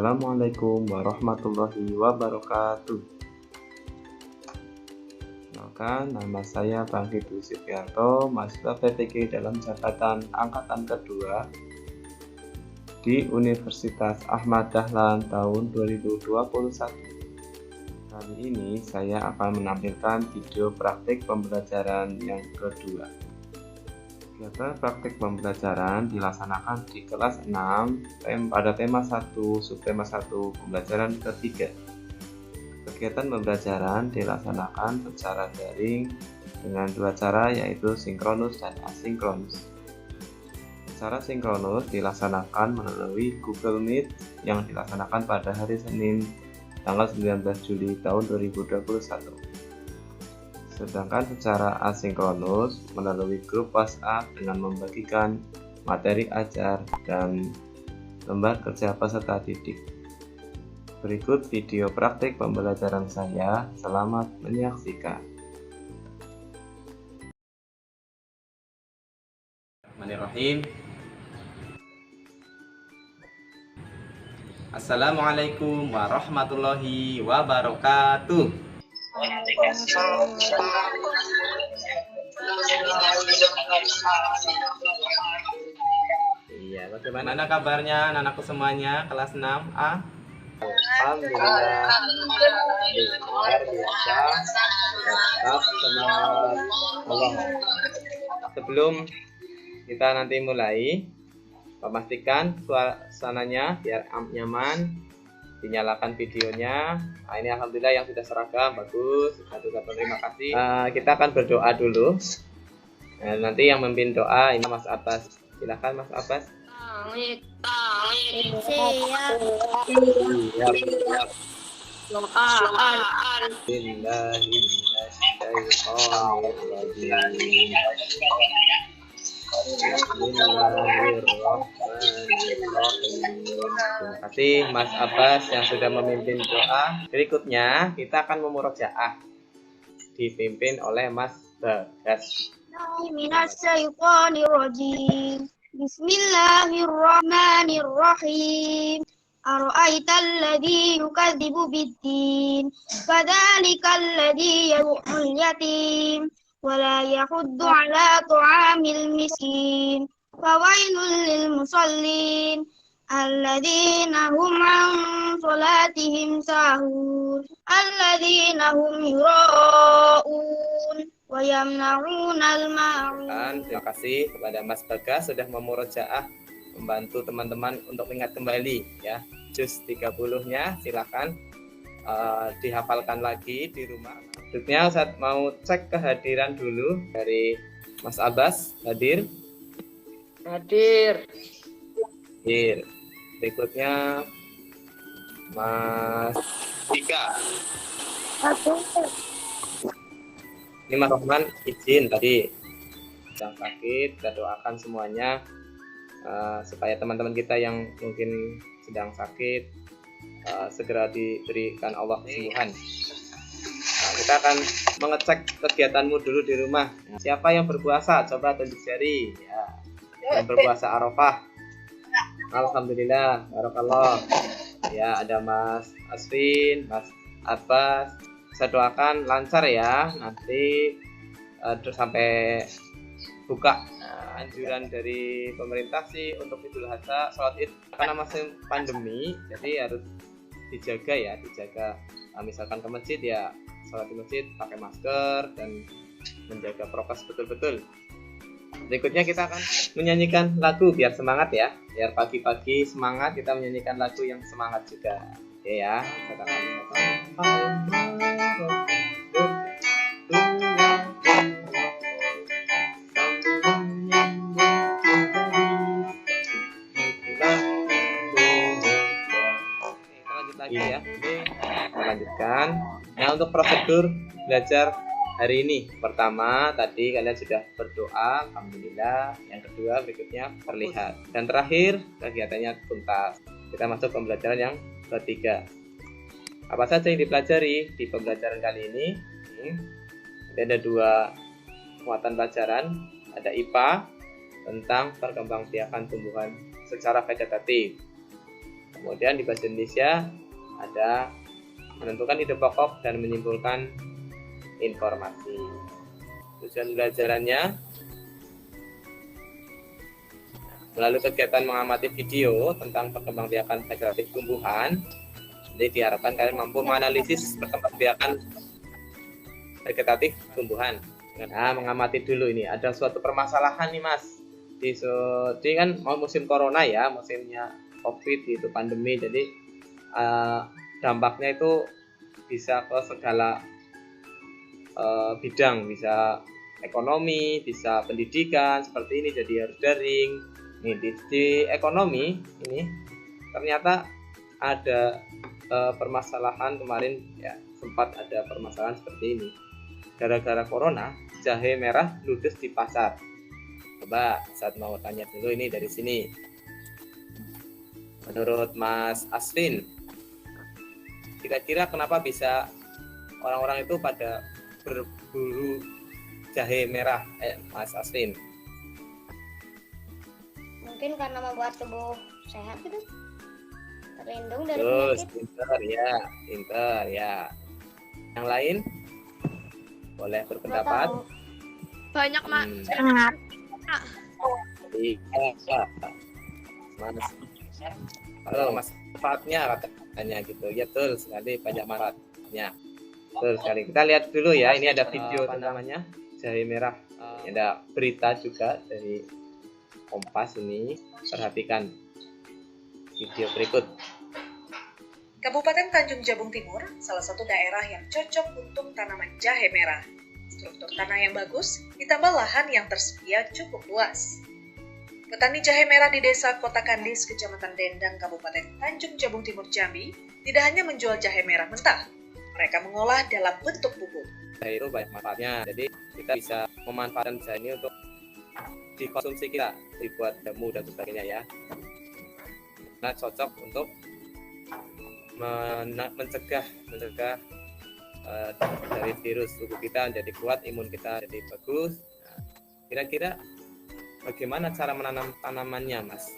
Assalamualaikum warahmatullahi wabarakatuh. Kenalkan, nama saya Bangky Dwi Supriyanto, mahasiswa PTG dalam jabatan angkatan kedua di Universitas Ahmad Dahlan tahun 2021. Kali ini saya akan menampilkan video praktik pembelajaran yang kedua. Kegiatan praktik pembelajaran dilaksanakan di kelas 6 pada tema 1, subtema 1, pembelajaran ketiga. Kegiatan pembelajaran dilaksanakan secara daring dengan dua cara, yaitu sinkronus dan asinkronus. Secara sinkronus dilaksanakan melalui Google Meet yang dilaksanakan pada hari Senin tanggal 19 Juli tahun 2021. Sedangkan secara asinkronus melalui grup WhatsApp dengan membagikan materi ajar dan lembar kerja peserta didik. Berikut video praktik pembelajaran saya. Selamat menyaksikan. Bismillahirrahmanirrahim. Assalamualaikum warahmatullahi wabarakatuh. Iya, bagaimana kabarnya anak-anakku semuanya kelas 6A? Alhamdulillah, luar biasa, tetap semangat Allah. Sebelum kita nanti mulai, memastikan suasananya biar nyaman, dinyalakan videonya. Nah, ini alhamdulillah yang sudah seragam, bagus. Satu-satu terima kasih. Kita akan berdoa dulu. Nah, nanti yang memimpin doa ini Mas Abbas. Silakan Mas Abbas. Terima kasih Mas Abbas yang sudah memimpin doa. Berikutnya kita akan memurojaah, dipimpin oleh Mas Bagas. Bismillahirrahmanirrahim. Ara'aital ladzi yukadzibu biddin, fadzalikal ladzi yad'ul yatim wa la yahuddu 'ala ta'amil miskin. Fawailul lil musallin alladzina hum 'an shalatihim sahun, alladzina hum yura'un wa yamna'unal ma'un. Terima kasih kepada Mas Bagas sudah memurojaah, membantu teman-teman untuk ingat kembali ya. Juz 30-nya silakan dihafalkan lagi di rumah. Berikutnya saya mau cek kehadiran dulu dari Mas Abbas. Hadir. Berikutnya Mas Dika. Ini Mas Rohman izin tadi sedang sakit. Kita doakan semuanya supaya teman-teman kita yang mungkin sedang sakit segera diberikan Allah kesembuhan. Nah, kita akan mengecek kegiatanmu dulu di rumah. Siapa yang berpuasa? Coba tunjuk jari ya. Yang berpuasa Arafah. Alhamdulillah, barakallah. Ya, ada Mas Aswin, Mas Abbas. Saya doakan lancar ya nanti terus sampai buka. Anjuran dari pemerintah sih untuk Idul Adha, sholat Id, karena masih pandemi jadi harus dijaga ya, misalkan ke masjid ya sholat di masjid pakai masker dan menjaga prokes betul-betul. Berikutnya kita akan menyanyikan lagu biar semangat ya, biar pagi-pagi semangat, kita menyanyikan lagu yang semangat juga. Oke ya, ya. Kita lanjutkan. Nah, untuk prosedur belajar hari ini, pertama tadi kalian sudah berdoa, alhamdulillah. Yang kedua berikutnya terlihat, dan terakhir kegiatannya tuntas. Kita masuk pembelajaran yang ketiga. Apa saja yang dipelajari di pembelajaran kali ini? Ada dua muatan pelajaran. Ada IPA tentang perkembangbiakan tumbuhan secara vegetatif. Kemudian di bahasa Indonesia ada menentukan ide pokok dan menyimpulkan informasi. Tujuan pembelajarannya melalui kegiatan mengamati video tentang perkembangbiakan vegetatif tumbuhan. Jadi diharapkan kalian mampu menganalisis perkembangbiakan vegetatif tumbuhan. Nah, mengamati dulu ini ada suatu permasalahan nih Mas. Jadi kan mau musim corona ya, musimnya COVID itu pandemi. Jadi dampaknya itu bisa ke segala bidang, bisa ekonomi, bisa pendidikan seperti ini. Jadi harus daring. Nih di ekonomi ini ternyata ada permasalahan kemarin ya, sempat ada permasalahan seperti ini. Gara-gara corona, jahe merah ludes di pasar. Coba saat mau tanya dulu ini dari sini. Menurut Mas Asvin, kira-kira kenapa bisa orang-orang itu pada berburu jahe merah, Mas Asvin? Mungkin karena membuat tubuh sehat gitu, terlindung dari Terus, penyakit. pinter ya. Yang lain? Boleh Nggak berpendapat? tahu. Banyak mak. Sangat. Iya. Mas. Halo, Mas, manfaatnya katanya gitu. Ya betul sekali, banyak manfaatnya. Betul sekali. Kita lihat dulu ya. Ini ada video namanya jahe merah. Ini ada berita juga dari Kompas ini. Perhatikan video berikut. Kabupaten Tanjung Jabung Timur, salah satu daerah yang cocok untuk tanaman jahe merah. Struktur tanah yang bagus, ditambah lahan yang tersedia cukup luas. Petani jahe merah di Desa Kota Kandis, Kecamatan Dendang, Kabupaten Tanjung Jabung Timur, Jambi, tidak hanya menjual jahe merah mentah, mereka mengolah dalam bentuk bubuk. Jahe itu banyak manfaatnya. Jadi kita bisa memanfaatkan jahe ini untuk dikonsumsi kita, dibuat jamu dan sebagainya ya. Nah, cocok untuk mencegah dari virus, tubuh kita jadi kuat, imun kita jadi bagus. Nah, kira-kira bagaimana cara menanam tanamannya, Mas?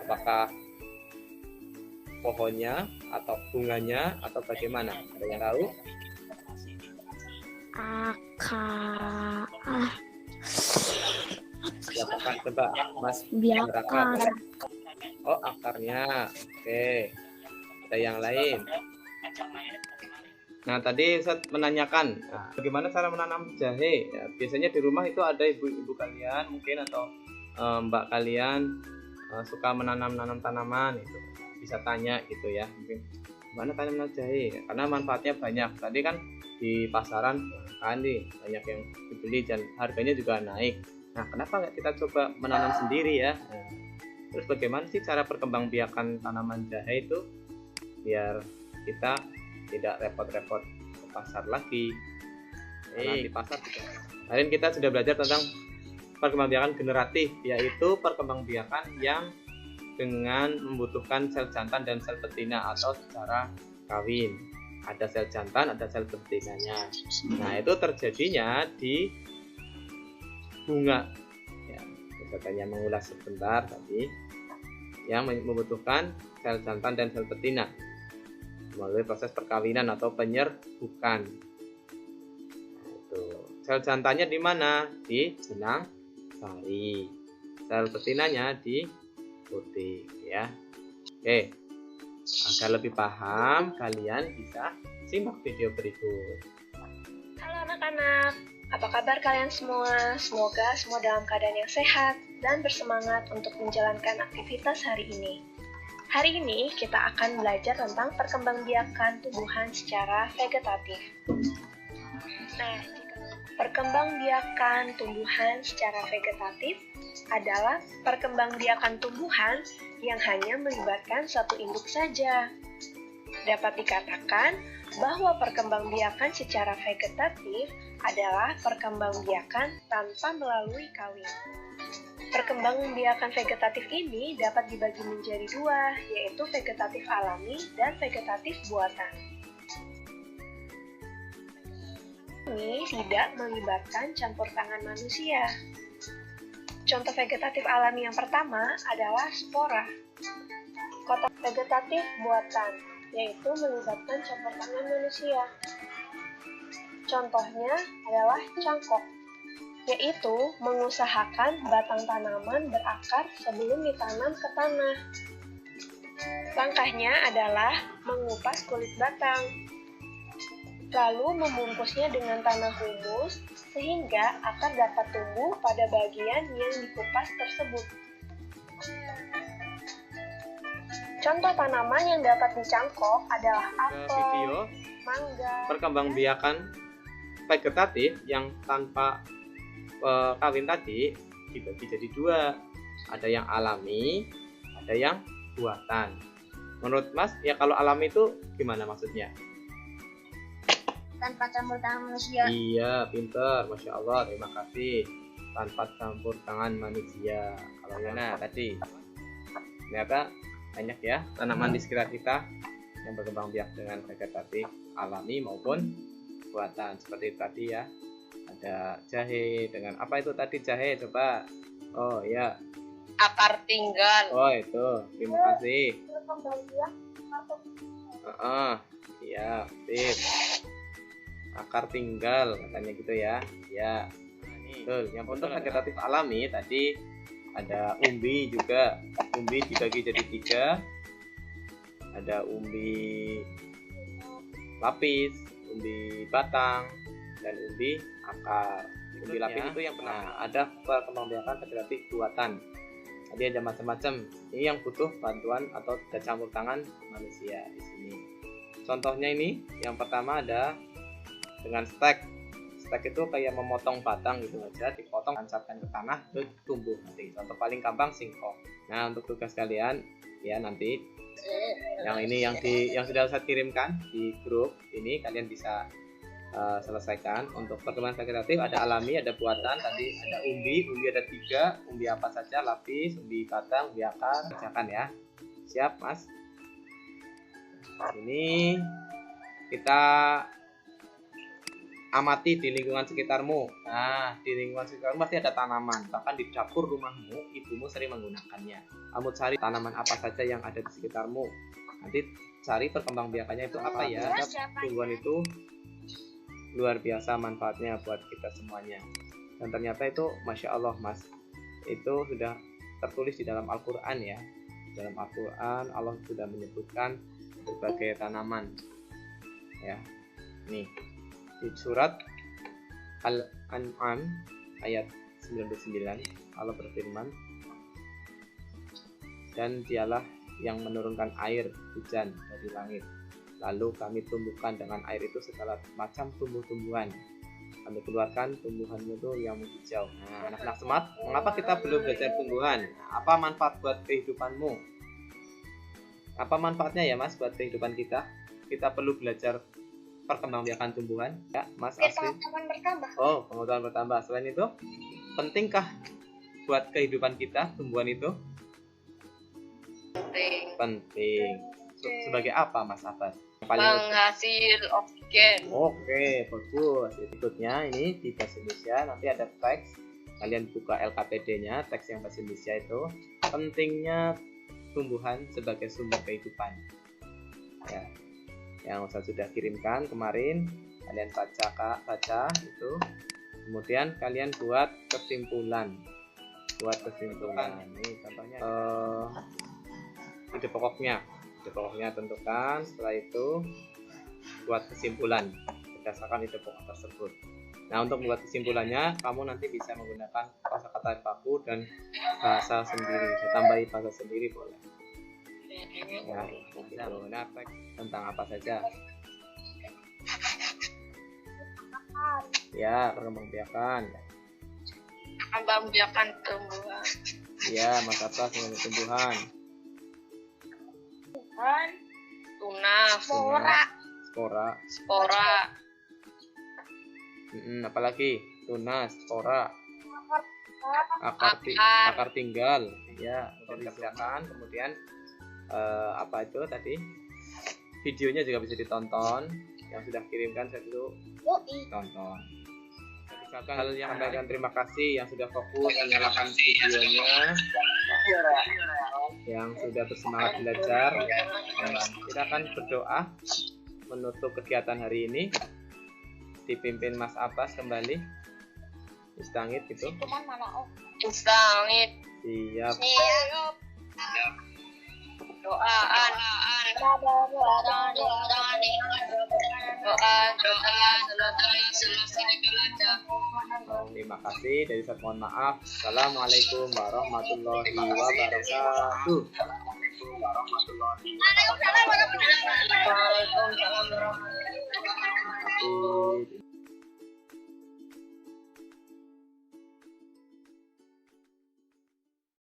Apakah pohonnya atau bunganya atau bagaimana? Ada yang tahu? Silakan coba, Mas. Biakar. Oh, akarnya. Oke. Ada yang lain? Nah, tadi saya menanyakan bagaimana cara menanam jahe. Ya, biasanya di rumah itu ada ibu-ibu kalian mungkin atau mbak kalian suka menanam tanaman itu. Bisa tanya gitu ya. Mungkin gimana tanam jahe? Karena manfaatnya banyak. Tadi kan di pasaran kan banyak yang dibeli dan harganya juga naik. Nah, kenapa nggak kita coba menanam sendiri ya? Nah, terus bagaimana sih cara perkembangbiakan tanaman jahe itu biar kita tidak repot-repot ke pasar lagi. Di pasar juga. Hari ini kita sudah belajar tentang perkembangbiakan generatif, yaitu perkembangbiakan yang dengan membutuhkan sel jantan dan sel betina atau secara kawin. Ada sel jantan, ada sel betinanya. Nah, itu terjadinya di bunga. Ya, kita hanya mengulas sebentar tadi yang membutuhkan sel jantan dan sel betina melalui proses perkawinan atau penyerbukan. Nah, itu. Sel jantannya di mana? Di benang sari. Sel betinanya di putih ya. Oke. Agar lebih paham, kalian bisa simak video berikut. Halo anak-anak, apa kabar kalian semua? Semoga semua dalam keadaan yang sehat dan bersemangat untuk menjalankan aktivitas hari ini. Hari ini kita akan belajar tentang perkembangbiakan tumbuhan secara vegetatif. Nah, perkembangbiakan tumbuhan secara vegetatif adalah perkembangbiakan tumbuhan yang hanya melibatkan satu induk saja. Dapat dikatakan bahwa perkembangbiakan secara vegetatif adalah perkembangbiakan tanpa melalui kawin. Perkembangbiakan vegetatif ini dapat dibagi menjadi dua, yaitu vegetatif alami dan vegetatif buatan. Ini tidak melibatkan campur tangan manusia. Contoh vegetatif alami yang pertama adalah spora. kotak vegetatif buatan, yaitu melibatkan campur tangan manusia. Contohnya adalah cangkok, yaitu mengusahakan batang tanaman berakar sebelum ditanam ke tanah. Langkahnya adalah mengupas kulit batang, lalu membungkusnya dengan tanah humus sehingga akar dapat tumbuh pada bagian yang dikupas tersebut. Contoh tanaman yang dapat dicangkok adalah apel, mangga, Perkembangbiakan vegetatif yang tanpa kawin tadi dibagi jadi dua, ada yang alami, ada yang buatan. Menurut Mas, ya kalau alami itu gimana maksudnya? Tanpa campur tangan manusia. Iya, pinter, Masya Allah, terima kasih. Tanpa campur tangan manusia. Kalau yang tadi, ternyata banyak ya tanaman di sekitar kita yang berkembang biak dengan vegetatif alami maupun buatan. Seperti tadi ya, ada jahe dengan apa itu tadi jahe? Coba. Oh ya. Akar tinggal. Oh itu, terima kasih. Iya, sip. Akar tinggal katanya gitu ya. Ya. Betul. Yang untuk vegetatif alami tadi ada umbi juga. Umbi dibagi jadi 3. Ada umbi lapis, umbi batang, dan umbi akar. Umbi lapis itu yang pernah ada perkembangbiakan vegetatif buatan. Tadi ada macam-macam. Ini yang butuh bantuan atau campur tangan manusia di sini. Contohnya ini, yang pertama ada dengan stek. Stek itu kayak memotong batang gitu aja, dipotong, tancapkan ke tanah, terus tumbuh nanti. Contoh paling gampang singkong. Nah, untuk tugas kalian ya nanti yang ini yang sudah saya kirimkan di grup ini kalian bisa selesaikan. Untuk perkembangan vegetatif ada alami, ada buatan. Tadi ada umbi ada 3. Umbi apa saja? Lapis, umbi batang, umbi akar. Kerjakan ya. Siap, Mas? Ini kita amati di lingkungan sekitarmu. Nah, di lingkungan sekitarmu pasti ada tanaman. Bahkan di dapur rumahmu, ibumu sering menggunakannya. Kamu cari tanaman apa saja yang ada di sekitarmu. Nanti cari perkembangbiakannya itu apa ya. Tumbuhan itu luar biasa manfaatnya buat kita semuanya. Dan ternyata itu Masya Allah Mas, itu sudah tertulis di dalam Al-Quran ya. Dalam Al-Quran Allah sudah menyebutkan berbagai tanaman ya. Nih di surat Al-An'am ayat 99 Allah berfirman, dan dialah yang menurunkan air hujan dari langit, lalu kami tumbuhkan dengan air itu segala macam tumbuh-tumbuhan. Kami keluarkan tumbuhan itu yang hijau. Nah, anak-anak smart, mengapa kita belum belajar tumbuhan? Apa manfaat buat kehidupanmu? Apa manfaatnya ya Mas buat kehidupan kita? Kita perlu belajar perkembangbiakan tumbuhan ya Mas Asri. Pengetahuan bertambah. Oh, pengetahuan bertambah. Selain itu, pentingkah buat kehidupan kita tumbuhan itu? Penting. Sebagai apa Mas Abbas? Penghasil oksigen. Oke, bagus. Berikutnya ini di bahasa Indonesia nanti ada teks. Kalian buka LKPD-nya, teks yang bahasa Indonesia itu pentingnya tumbuhan sebagai sumber kehidupan. Ya. Yang saya sudah kirimkan kemarin, kalian baca itu. Kemudian kalian buat kesimpulan. Ini contohnya ide pokoknya tentukan, setelah itu buat kesimpulan berdasarkan ide pokok tersebut. Nah, untuk membuat kesimpulannya kamu nanti bisa menggunakan kosakata baku dan bahasa sendiri. Saya tambahi bahasa sendiri boleh ya, gitu. Nah, tentang apa saja ya, perkembangbiakan Tumbuhan. ya, Mas Abbas mengenai tumbuhan. Tunas, spora. Apalagi tunas, spora, akar tinggal ya, dikerjakan. Kemudian apa itu tadi, videonya juga bisa ditonton yang sudah kirimkan, saya dulu tonton. Misalkan hal yang sampaikan terima kasih yang sudah fokus menyalakan videonya. yang sudah bersemangat belajar. Kita akan berdoa menutup kegiatan hari ini, dipimpin Mas Abbas kembali. Istangit gitu. Cuman mana oh. Istangit. Siap. Doaan. Terima kasih. Dari saya mohon maaf. Assalamualaikum warahmatullahi wabarakatuh. Waalaikumsalam warahmatullahi wabarakatuh.